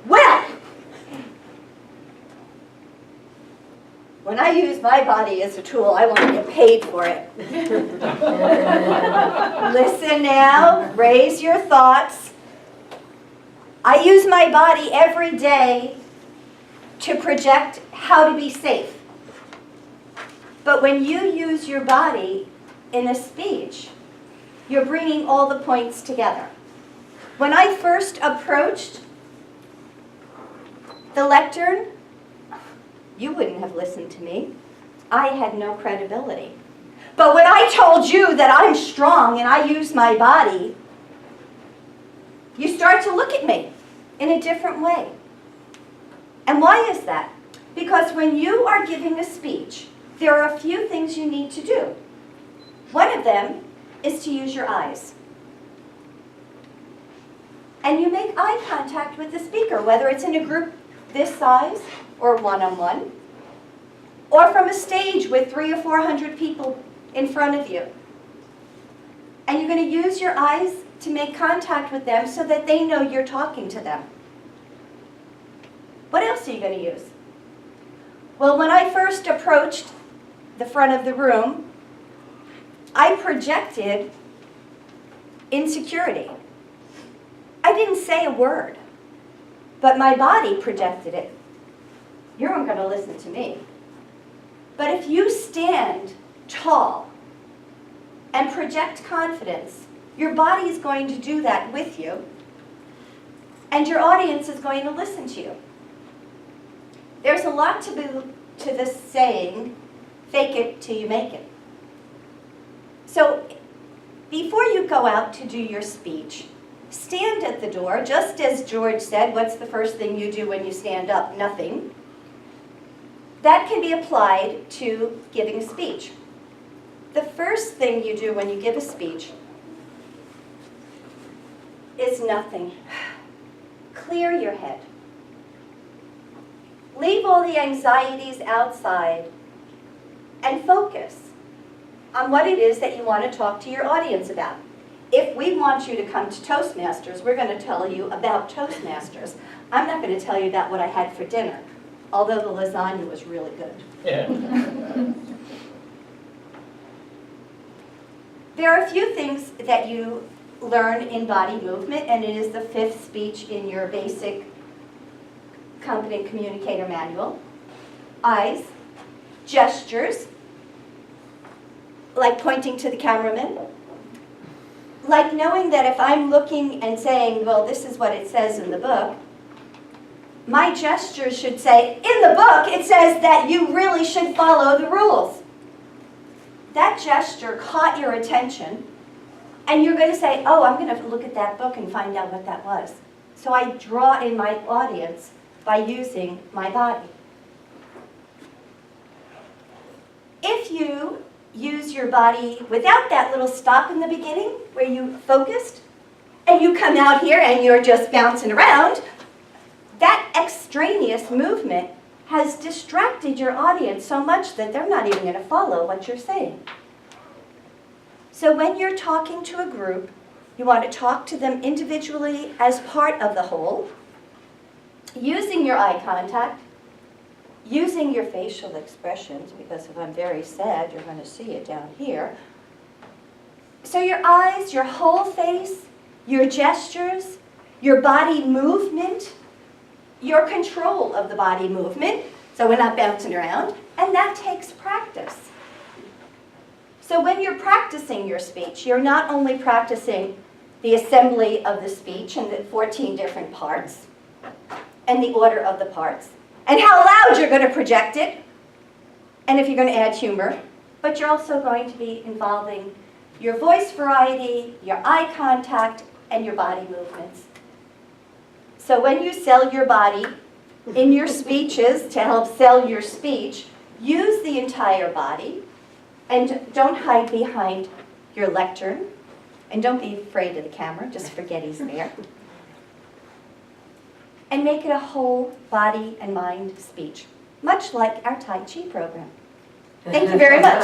Well, when I use my body as a tool, I want to get paid for it. Listen now, raise your thoughts. I use my body every day to project how to be safe. But when you use your body in a speech, you're bringing all the points together. When I first approached the lectern, you wouldn't have listened to me. I had no credibility. But when I told you that I'm strong and I use my body, you start to look at me in a different way. And why is that? Because when you are giving a speech, there are a few things you need to do. One of them is to use your eyes. And you make eye contact with the speaker, whether it's in a group this size or one-on-one, or from a stage with 300 or 400 people in front of you. And you're going to use your eyes to make contact with them so that they know you're talking to them. What else are you going to use? Well, when I first approached the front of the room, I projected insecurity. I didn't say a word, but my body projected it. You aren't going to listen to me. But if you stand tall and project confidence, your body is going to do that with you, and your audience is going to listen to you. There's a lot to this saying, fake it till you make it. So before you go out to do your speech, stand at the door, just as George said, what's the first thing you do when you stand up? Nothing. That can be applied to giving a speech. The first thing you do when you give a speech is nothing. Clear your head. Leave all the anxieties outside and focus on what it is that you want to talk to your audience about. If we want you to come to Toastmasters, we're going to tell you about Toastmasters. I'm not going to tell you about what I had for dinner, although the lasagna was really good. Yeah. There are a few things that you learn in body movement, and it is the 5th speech in your basic Competent Communicator Manual. Eyes, gestures, like pointing to the cameraman, like knowing that if I'm looking and saying, well, this is what it says in the book, my gesture should say, in the book it says that you really should follow the rules. That gesture caught your attention, and you're going to say, oh, I'm going to look at that book and find out what that was. So I draw in my audience by using my body. If you use your body without that little stop in the beginning where you focused, and you come out here and you're just bouncing around, that extraneous movement has distracted your audience so much that they're not even going to follow what you're saying. So when you're talking to a group, you want to talk to them individually as part of the whole, using your eye contact, using your facial expressions, because if I'm very sad, you're going to see it down here. So your eyes, your whole face, your gestures, your body movement, your control of the body movement, so we're not bouncing around, and that takes practice. So when you're practicing your speech, you're not only practicing the assembly of the speech and the 14 different parts, and the order of the parts, and how loud you're going to project it, and if you're going to add humor, but you're also going to be involving your voice variety, your eye contact, and your body movements. So when you sell your body in your speeches to help sell your speech, use the entire body, and don't hide behind your lectern, and don't be afraid of the camera, just forget he's there. And make it a whole body and mind speech, much like our Tai Chi program. Thank you very much.